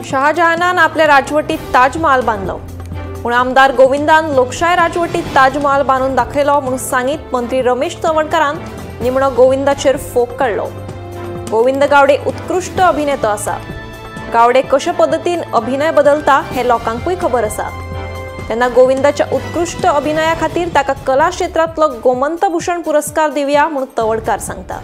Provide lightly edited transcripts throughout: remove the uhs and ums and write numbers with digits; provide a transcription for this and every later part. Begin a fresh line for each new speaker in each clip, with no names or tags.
शहाजहानान आपल्या राजवटीत ताजमहाल बांधलो पूण आमदार गोविंदान लोकशाय राजवटीत ताजमहाल बांदून दाखयलो म्हणून सांगीत मंत्री रमेश चवडकरान निमणो गोविंदाचेर फोग काडलो। गोविंद गावडे उत्कृष्ट अभिनेतो आसा। गावडे कशा पद्धतीन अभिनय बदलता हे लोकांकूय खबर आसा। तेन्ना गोविंदाच्या उत्कृष्ट अभिनया खातीर ताका कला क्षेत्रांतलो गोमंत भूषण पुरस्कार दिवया म्हणून तवडकार सांगता।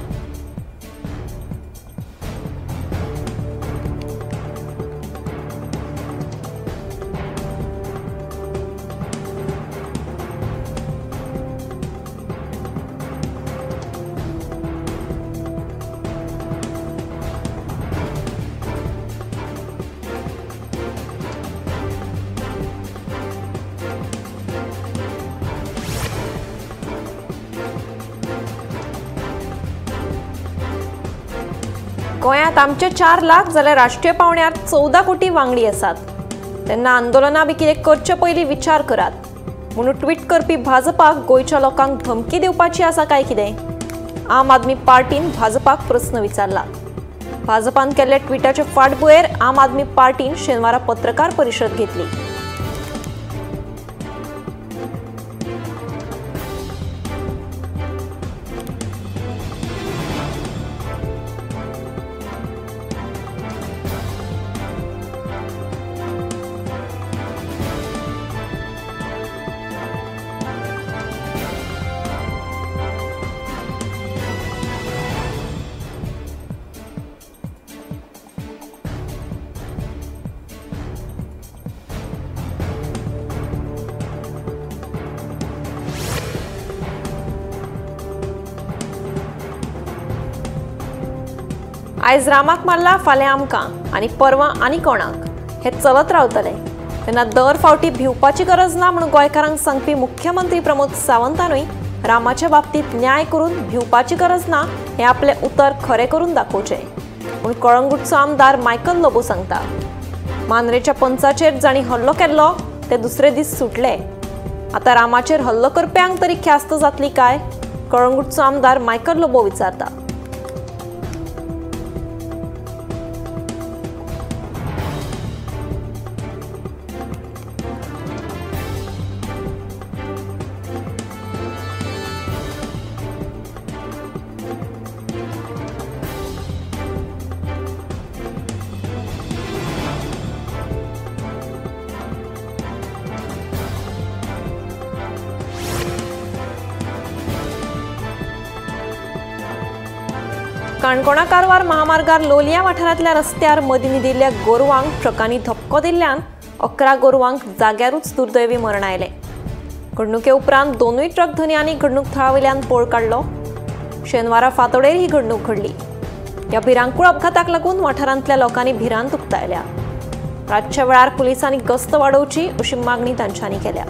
गोंयांत आमचे 4 लाख जाल्यार राष्ट्रीय पावंड्यार 14 कोटी वांगडी आसात। तेन्ना आंदोलनां बी कितें करचे पयलीं विचार करात म्हणून ट्वीट करपी भाजपाक गोंयच्या लोकांक धमकी दिवपाची आसा काय कितें? आम आदमी पार्टीन भाजपाक प्रस्न विचारला। भाजपान केल्ले ट्विटाचे फाटभुंयेर आम आदमी पार्टीन शेनवारा पत्रकार परिशद घेतली। आयज रामाक मारला फाल्यां आमकां आनी परवां आनी कोणाक हे चलत रावतले। तेन्ना दर फावटी भिवपाची गरज ना म्हणून गोंयकारांक सांगपी मुख्यमंत्री प्रमोद सावंतानूय रामाच्या बाबतीत न्याय करून भिवपाची गरज ना हे आपले उतर खरें करून दाखोवचे म्हूण कळंगूटचो आमदार मायकल लोबो सांगता। मांद्रेच्या पंचाचेर जाणी हल्लो केल्लो ते दुसरे दीस सुटले। आतां रामाचेर हल्लो करप्यांक तरी ख्यास्त जातली काय? कळंगूटचो आमदार मायकल लोबो विचारता। काणकोणा कारवार महामार्गार लोलया वाठारांतल्या रस्त्यार मदीं न्हिदिल्ल्या गोरवांक ट्रकांनी धपको दिल्ल्यान 11 गोरवांक जाग्यारूच दुर्दैवी मरण आयलें। घडणुके उपरांत दोनूय ट्रक धन्यांनी घडणूक थळावयल्यान पळ काडलो। शेनवारा फांतोडेर ही घडणूक घडली। ह्या भिरांकूळ अपघाताक लागून वाठारांतल्या लोकांनी भिरांत उक्तायल्या। रातच्या वेळार पुलिसांनी गस्त वाडोवची अशी मागणी तांच्यांनी केल्या।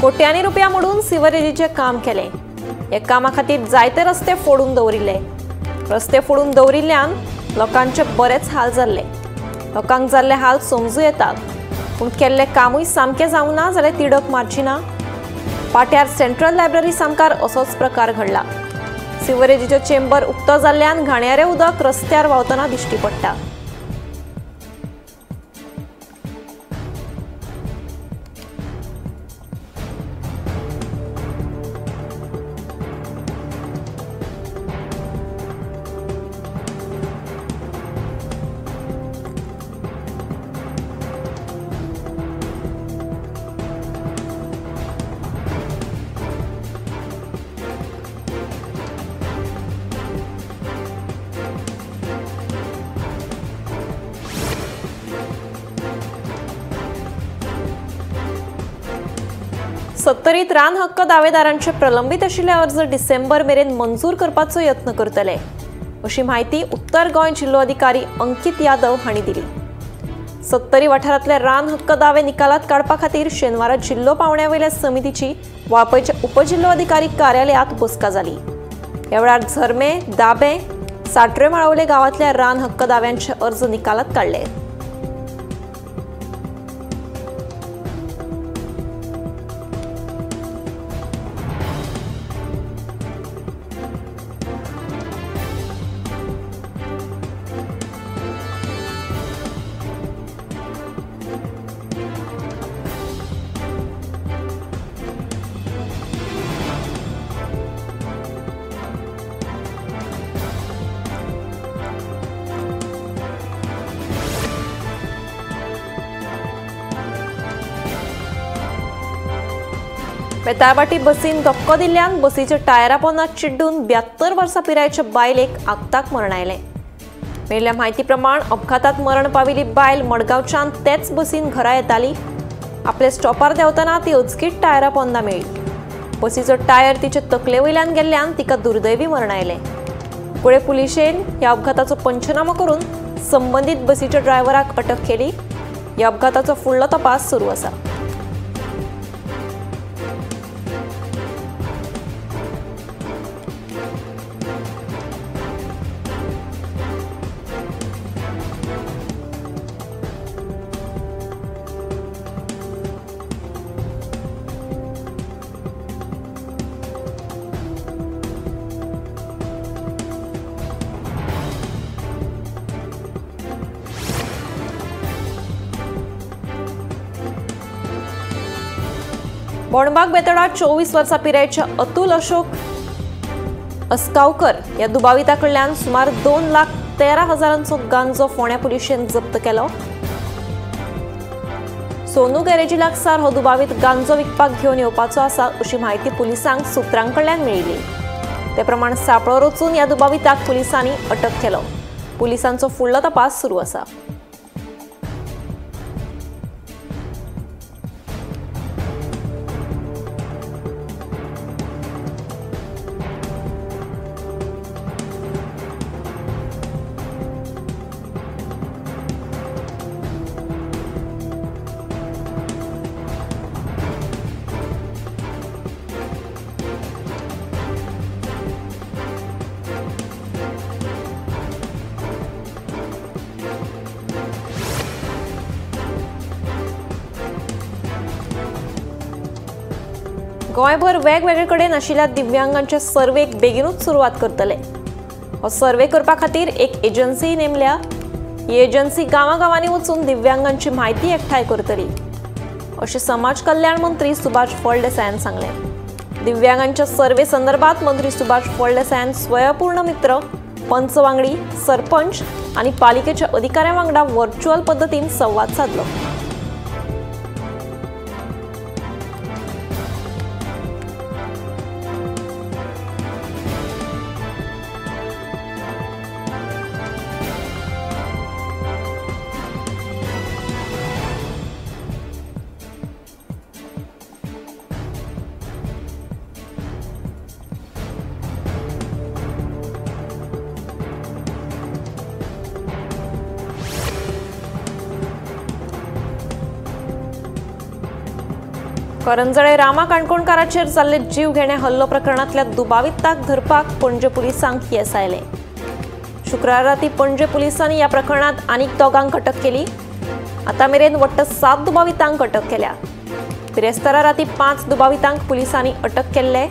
कोट्यांनी रुपया मोडून सिवरेजीचे काम केले। हे कामा खातीर जायते रस्ते फोडून दवरिल्ले। रस्ते फोडून दवरिल्ल्यान लोकांचे बरेच हाल जाल्ले। लोकांक जाल्ले हाल समजूं येतात पूण केल्ले कामूय सामकें जावंक ना जाल्यार तिडक मारची ना। पाट्यार सेंट्रल लायब्ररी सामकार असोच प्रकार घडला। सिवरेजीचो चेंबर उक्तो जाल्ल्यान घाणयारें उदक रस्त्यार व्हांवतना दिश्टी पडटा। सत्तरीत रान हक्क दावेदारांचे प्रलंबित आशिल्ले अर्ज डिसेंबर मेरेन मंजूर करपाचो यत्न करतले, अशी माहिती उत्तर गोंय जिल्लो अधिकारी अंकित यादव हांणी दिली। सत्तरी वाठारांतले रान हक्क दावे निकालात काडपा खातीर शेनवारा जिल्लो पावंड्यावयल्या समितीची वाळपयच्या उपजिल्लो अधिकारी कार्यालयांत बसका जाली। ह्या वेळार झरमे, दाबे, साट्रे माळवले गांवांतल्या रान हक्क दाव्यांचे अर्ज निकालात काडले। बेताळबाटी बसीन धक्को दिल्ल्यान बसीच्या टायरा पोंदात चिड्डून 72 वर्सां पिरायेच्या बायलेक आगताक मरण आयलें। मेळिल्ल्या म्हायती प्रमाण अपघातांत मरण पाविल्ली बायल मडगांवच्यान तेच बसीन घरा येताली। आपल्या स्टॉपार देवतना ती अचकीत टायरा पोंदा मेळ्ळी। बसीचो टायर तिचे तकले वयल्यान गेल्ल्यान तिका दुर्दैवी मरण आयलें। पुढे पुलिशेन ह्या अपघाताचो पंचनामा करून संबंधीत बसीच्या ड्रायव्हराक अटक केली। ह्या अपघाताचो फुडलो तपास सुरू आसा। बोंडबाग बेतळात 24 वर्सां पिरायेच्या अतुल अशोक अस्कावकर ह्या दुबाविता कडल्यान सुमार 2,13,000 गांजो फोंड्या पुलिशेन जप्त केलो। सोनू गॅरेजी लागसार हो दुबावीत गांजो विकपाक घेवन येवपाचो आसा अशी माहिती पुलिसांक सुत्रांकडल्यान मेळिल्ली। ते प्रमाण सापळो रचून ह्या दुबाविताक पुलिसांनी अटक केलो। पुलिसांचो फुडलो तपास सुरू आसा। गोंयभर वेगवेगळे कडेन आशिल्ल्या दिव्यांगांच्या सर्वेक बेगीनूच सुरवात करतले। हो सर्वे करपा खातीर एक एजन्सी नेमल्या। ही एजन्सी गांवांगांवांनी वचून दिव्यांगांची म्हायती एकठांय करतली, अशें समाज कल्याण मंत्री सुभाष फळदेसायान सांगलें। दिव्यांगांच्या सर्वे संदर्भात मंत्री सुभाष फळदेसायान स्वयंपूर्ण मित्र, पंच वांगडी, सरपंच आनी पालिकेच्या अधिकाऱ्यां वांगडा व्हर्च्युअल पद्दतीन संवाद साधलो। करंजळे रामा काणकोणकाराचेर जाल्ले जीव घेण्या हल्लो प्रकरणातल्या दुबाविताक धरपाक पणजे पुलिसांक येस आयलें। शुक्रार राती पणजे पुलिसांनी ह्या प्रकरणात आनीक दोगांक अटक केली। आता मेरेन वट्ट 7 दुबावितांक अटक केल्या। बिरेस्तारा राती 5 दुबावितांक पुलिसांनी अटक केल्ले,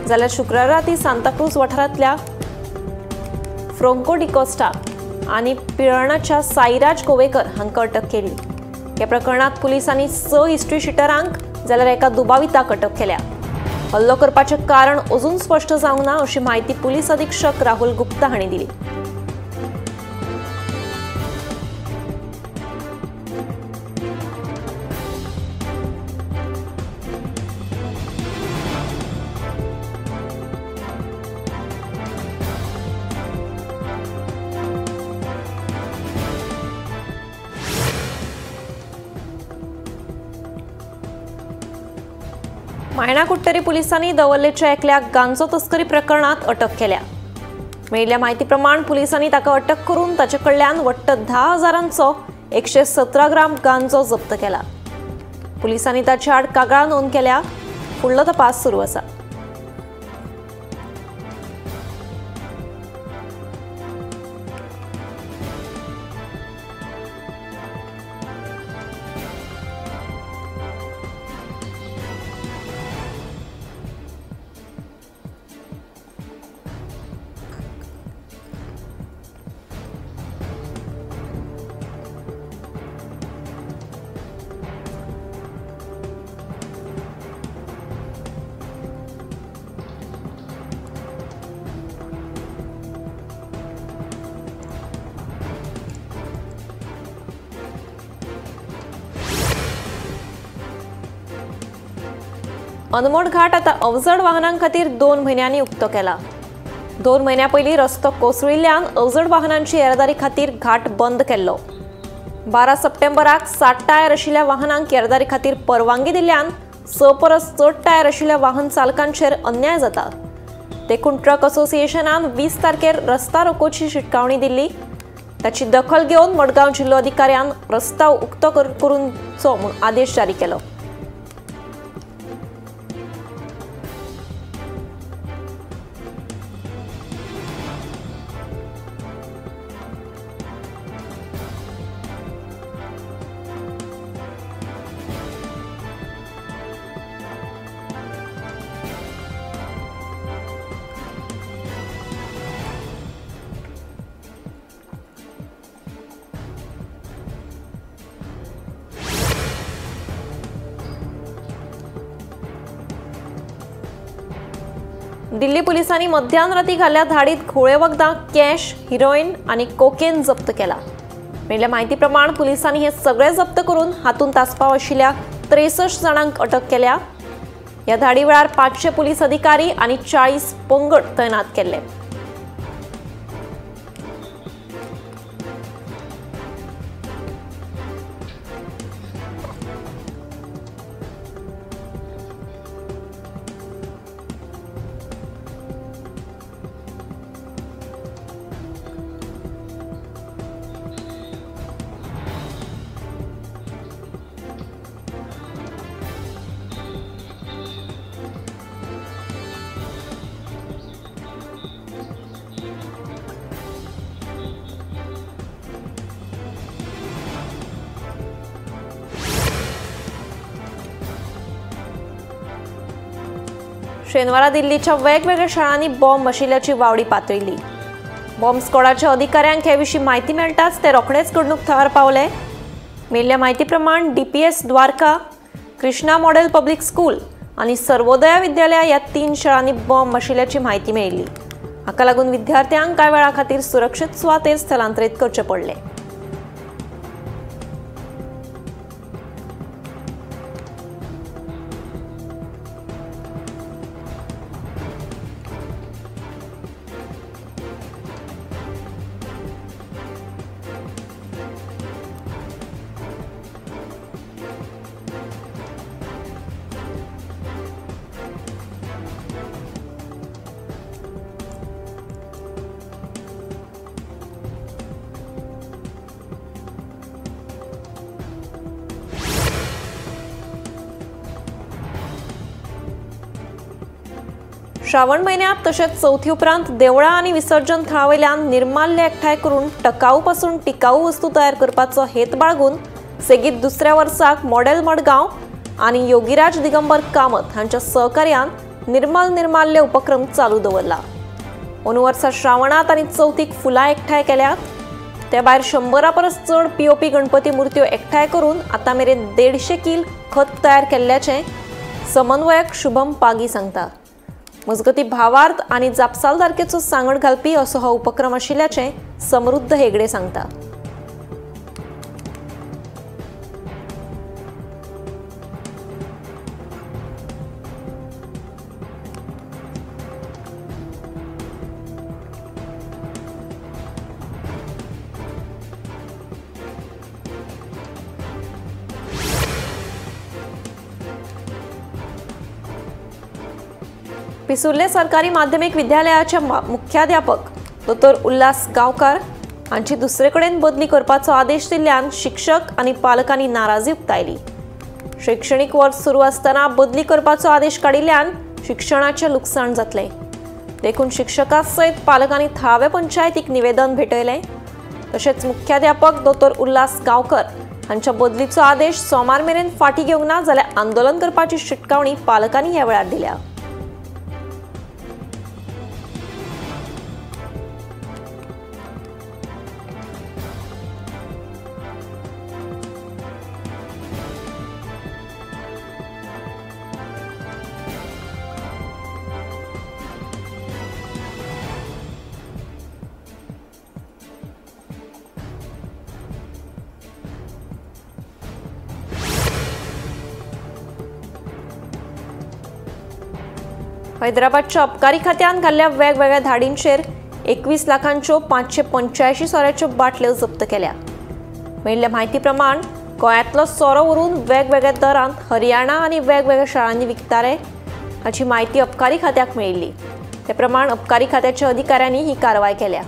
जाल्यार शुक्रार राती सांताक्रूज वाठारांतल्या फ्रोंको डिकोस्टा आनी पिळर्णाच्या साईराज गोवेकर हांकां अटक केली। ह्या प्रकरणात पुलिसांनी 6 हिस्ट्री शिटरांक जाल्यार एका दुबाविताक अटक केल्या। हल्लो करपाचें कारण अजून स्पश्ट जावंक ना अशी माहिती पुलीस अधीक्षक राहुल गुप्ता हांणी दिली। मायणा कुट्टेरी पोलिसांनी दवल्लेच्या एकल्या गांजो तस्करी प्रकरणात अटक केल्या। मेळिल्ल्या माहिती प्रमाण पोलिसांनी ताका अटक करून ताचे कडल्यान वट्ट 10,000चो 117 ग्राम गांजो जप्त केला। पोलिसांनी ताचे आड कागाळ नोंद केल्या। फुडलो तपास सुरू आसा। अनमोड घाट आता अवजड वाहनां खातीर 2 म्हयन्यांनी उक्तो केला। 2 म्हयन्यां पयलीं रस्तो कोसळिल्ल्यान अवजड वाहनांची येरादारी खातीर घाट बंद केल्लो। 12 सप्टेंबराक 60 टायर आशिल्ल्या वाहनांक येरादारी खातीर परवानगी दिल्ल्यान 6 परस चड टायर आशिल्ल्या वाहन चालकांचेर अन्याय जाता। देखून ट्रक असोसिएशनान 20 तारखेर रस्ता रोकोची शिटकावणी दिल्ली। ताची दखल घेवन मडगांव जिल्लो अधिकाऱ्यान रस्ता उक्तो करूनचो म्हूण आदेश जारी केलो। दिल्ली पोलिसांनी मध्यराती घाल्ल्या धाडीत घोळे वखदां, कॅश, हिरोईन आणि कोकेन जप्त केला। मेळिल्ल्या माहिती प्रमाण पोलिसांनी हे सगळे जप्त करून हातूंत आस्पाव आशिल्ल्या 63 जाणांक अटक केल्या। या धाडी वेळार 500 पोलीस अधिकारी आणि 40 पंगड तैनात केले। शेनवारा दिल्लीच्या वेगवेगळ्या शाळांनी बॉम्ब आशिल्ल्याची वावडी पातळिल्ली। बॉम्ब स्क्वॉडाच्या अधिकाऱ्यांक हे विशीं माहिती मेळटाच ते रोखडेच घडणूक थळार पावले। मेळिल्ल्या माहिती प्रमाण DPS Dwarka, Krishna model public school आणि सर्वोदय विद्यालया ह्या 3 शाळांनी बॉम्ब आशिल्ल्याची माहिती मेळिल्ली। हाका लागून विद्यार्थ्यांक कांय वेळा खातीर सुरक्षीत सुवातेर स्थलांतरीत करचे पडले। श्रावण महिन्यात तशेंच चौथी उपरांत देवळां आणि विसर्जन थळावयल्यान निर्माल्य एकठांय करून टकाऊ पासून टिकाऊ वस्तू तयार करपाचो हेत बाळगून सेगीत दुसऱ्या वर्साक मॉडेल मडगांव आणि योगीराज दिगंबर कामत हांच्या सहकार्यान निर्माल्य उपक्रम चालू दवरला। अंदू वर्सा श्रावणात आणि चौथीक फुलां एकठांय केल्यात। त्या भायर 100 परस चड POP गणपती मुर्त्यो एकठांय करून आतां मेरेन 150 किल खत तयार केल्ल्याचें समन्वयक शुभम पागी सांगता। मजगती भावार्थ आणि जापसालदारकेचो सांगड घालपी असो हो उपक्रम आशिल्ल्याचें समृद्ध हेगडे सांगता। पिसुर्ले सरकारी माध्यमिक विद्यालयाचे मुख्याध्यापक डॉ. उल्हास गांवकार हांची दुसरे कडेन बदली करपाचो आदेश दिल्ल्यान शिक्षक आनी पालकांनी नाराजी उक्तायली। शैक्षणिक वर्स सुरू आसतना बदली करपाचो आदेश काडिल्ल्यान शिक्षणाचें लुकसाण जातलें। देखून शिक्षकां सयत पालकांनी थळाव्या पंचायतीक निवेदन भेटयलें। तशेंच मुख्याध्यापक डॉ. उल्हास गांवकर हांच्या बदलीचो आदेश सोमार मेरेन फाटीं घेवंक ना जाल्यार आंदोलन करपाची शिटकावणी पालकांनी ह्या वेळार दिल्या। हैदराबादच्या अबकारी खात्यान घाल्ल्या वेगवेगळ्या धाडींचेर 21 लाखांच्यो 585 सोऱ्याच्यो बाटल्यो जप्त केल्या। मेळिल्ल्या म्हायती प्रमाण गोंयांतलो सोरो व्हरून वेगवेगळ्या दरांत हरियाणा आनी वेगवेगळ्या शाळांनी विकताले हाची म्हायती अबकारी खात्याक मेळिल्ली। ते प्रमाण अबकारी खात्याच्या अधिकाऱ्यांनी ही कारवाय केल्या।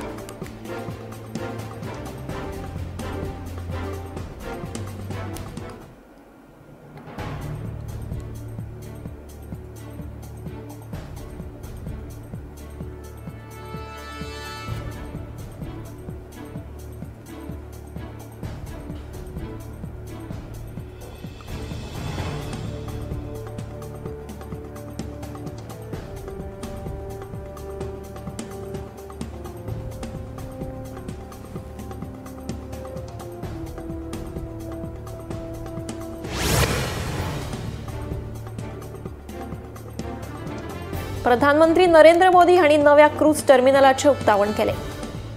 प्रधानमंत्री नरेंद्र मोदी हांणी नव्या क्रूज टर्मिनलाचें उक्तावण केलें।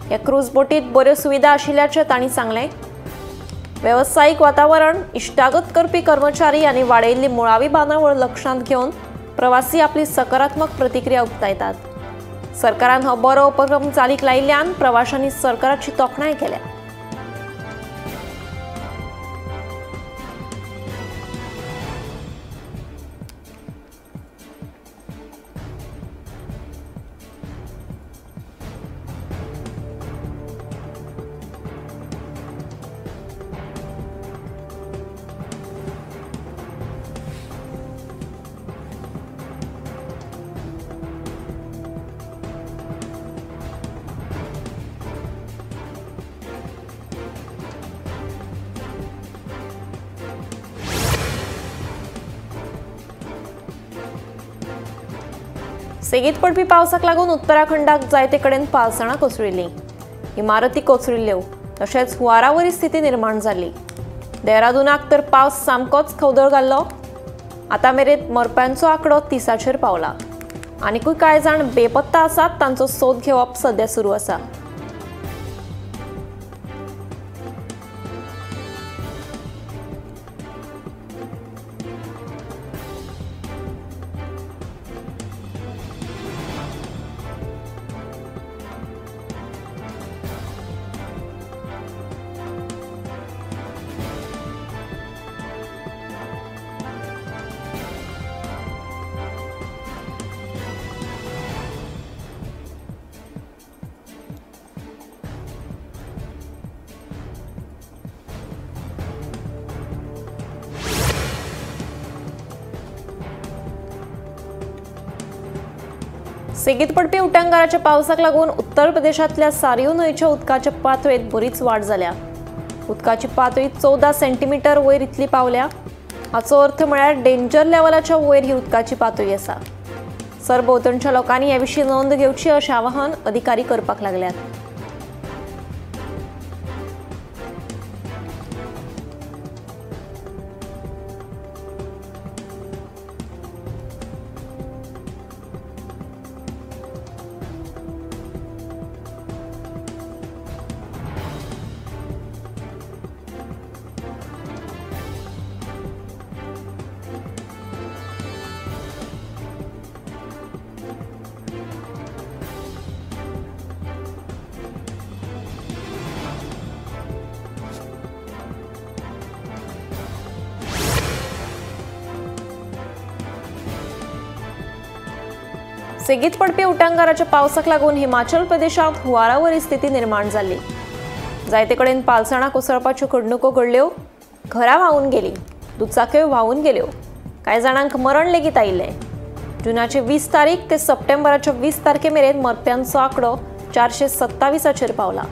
ह्या क्रूज बोटींत बऱ्यो सुविधा आशिल्ल्याचें तांणी सांगलें। वेवसायीक वातावरण, इश्टागत करपी कर्मचारी आनी वाडयिल्ली मुळावी बांदावळ लक्षांत घेवन प्रवासी आपली सकारात्मक प्रतिक्रिया उक्तायतात। सरकारान हो बरो उपक्रम चालीक लायिल्ल्यान प्रवाशांनी सरकाराची तोखणाय केल्या। सेगीत पडपी पावसाक लागून उत्तराखंडाक जायते कडेन पावसाळां कोसळिल्लीं। इमारती कोसळिल्ल्यो तशेंच हुंवारावरी स्थिती निर्माण जाल्ली। देहरादूनाक तर पावस सामकोच खवदळ घाल्लो। आतां मेरेन मरप्यांचो आंकडो 30चेर पावला। आनीकूय कांय जाण बेपत्ता आसात, तांचो सोद घेवप सध्या सुरू आसा। सेगीत पडपी उटंगाराच्या पावसाक लागून उत्तर प्रदेशातल्या सारियू न्हंयच्या उदकाच्या पातळेंत बरीच वाड जाल्या। उदकाची पातळी 14 सेंटीमीटर वयर इतली पावल्या। हाचो अर्थ म्हळ्यार डेंजर लेवलाच्या वयर ही उदकाची पातळी आसा। सरभोंवतणच्या लोकांनी हे विशीं नोंद घेवची अशें आवाहन अधिकारी करपाक लागल्यात। सेगीत पडपी उटंगाराच्या पावसाक लागून हिमाचल प्रदेशात हुंवारावरी स्थिती निर्माण जाल्ली। जायते कडेन पालसणां कोसळपाच्यो घडणुको घडल्यो, घरां व्हांवून गेलीं, दुचाक्यो व्हांवून गेल्यो, कांय जाणांक मरण लेगीत आयिल्लें। जुनाचे 20 तारीख ते सप्टेंबराच्या 20 तारखे मेरेन मरप्यांचो आंकडो 427 पावला।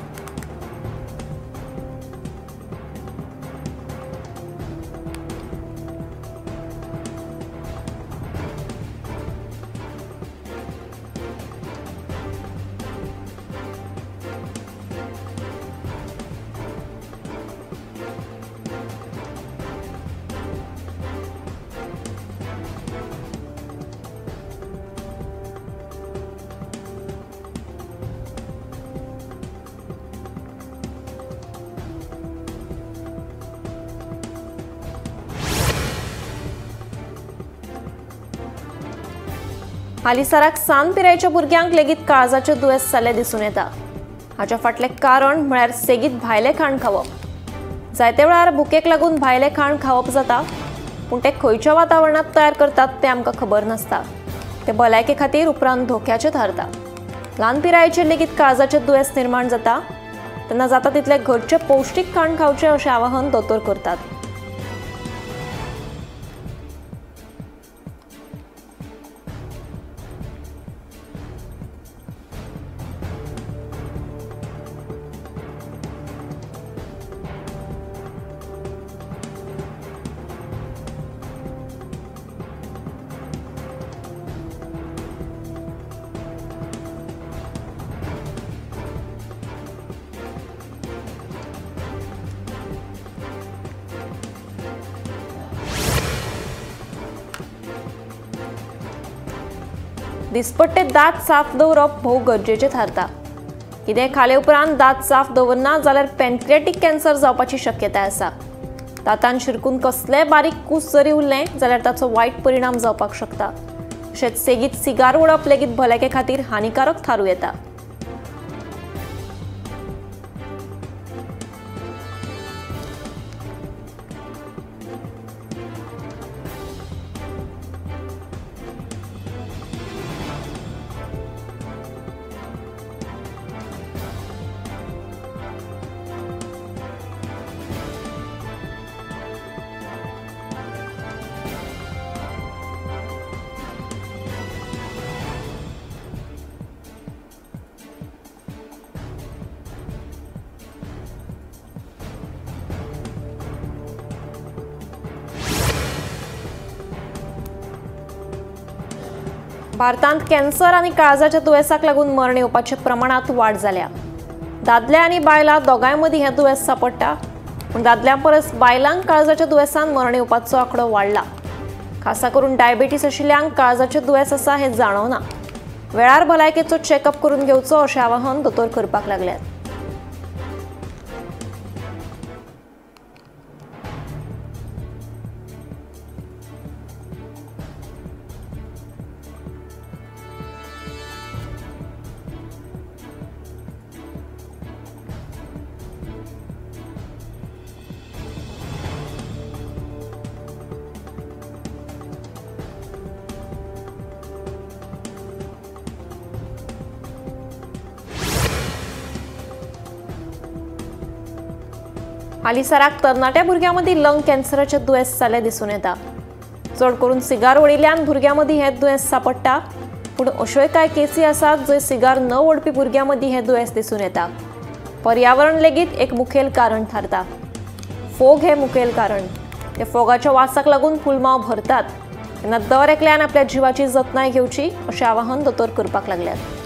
हालीसराक सान पिरायेच्या भुरग्यांक लेगीत काळजाचे दुयेंस जाल्ले दिसून येता। हाच्या फाटलें कारण म्हळ्यार सेगीत भायलें खाण खावप। जायते वेळार भुकेक लागून भायलें खाण खावप जाता, पूण ते खंयच्या वातावरणात तयार करतात तें आमकां खबर नासता। ते भलायके खातीर उपरांत धोक्याचें थारता। ल्हान पिरायेचेर लेगीत काळजाचें दुयेंस निर्माण जाता, तेन्ना जाता तितलें घरचें पौश्टीक खाण खावचें अशें आवाहन दोतोर करतात। दिसपट्टे दात साफ दवरप भोव गरजेचें थारता। कितें खाले उपरांत दात साफ दवरना जाल्यार पॅनक्रियाटीक कॅन्सर जावपाची शक्यताय आसा। दातांत शिरकून कसलेंय बारीक कूस जरी उरलें जाल्यार ताचो वायट परिणाम जावपाक शकता। तशेंच सेगीत सिगार ओडप लेगीत भलायके खातीर हानिकारक थारूं येता। भारतांत कॅन्सर आनी काळजाच्या दुयेंसाक लागून मरण येवपाच्या प्रमाणांत वाड जाल्या। दादले आनी बायलां दोगांय मदीं हें दुयेंस सांपडटा, पूण दादल्यां परस बायलांक काळजाच्या दुयेंसान मरण येवपाचो आंकडो वाडला। खासा करून डायबिटीस आशिल्ल्यांक काळजाचें दुयेंस आसा हें जाणवना। वेळार भलायकेचो चॅकअप करून घेवचो अशें आवाहन दोतोर करपाक लागल्यात। हालीसराक तरणाट्या भुरग्यां मदीं लंग कॅन्सराचें दुयेंस जाल्लें दिसून येता। चड करून सिगार ओडिल्ल्यान भुरग्यां मदीं हें दुयेंस सांपडटा, पूण अश्योय कांय केसी आसात जंय सिगार न ओडपी भुरग्यां मदीं हें दुयेंस दिसून येता। पर्यावरण लेगीत एक मुखेल कारण थारता। फोग हें मुखेल कारण। ते फोगाच्या वासाक लागून फुलमाव भरतात, तेन्ना दर एकल्यान आपल्या जिवाची जतनाय घेवची अशें आवाहन दोतोर करपाक लागल्यात।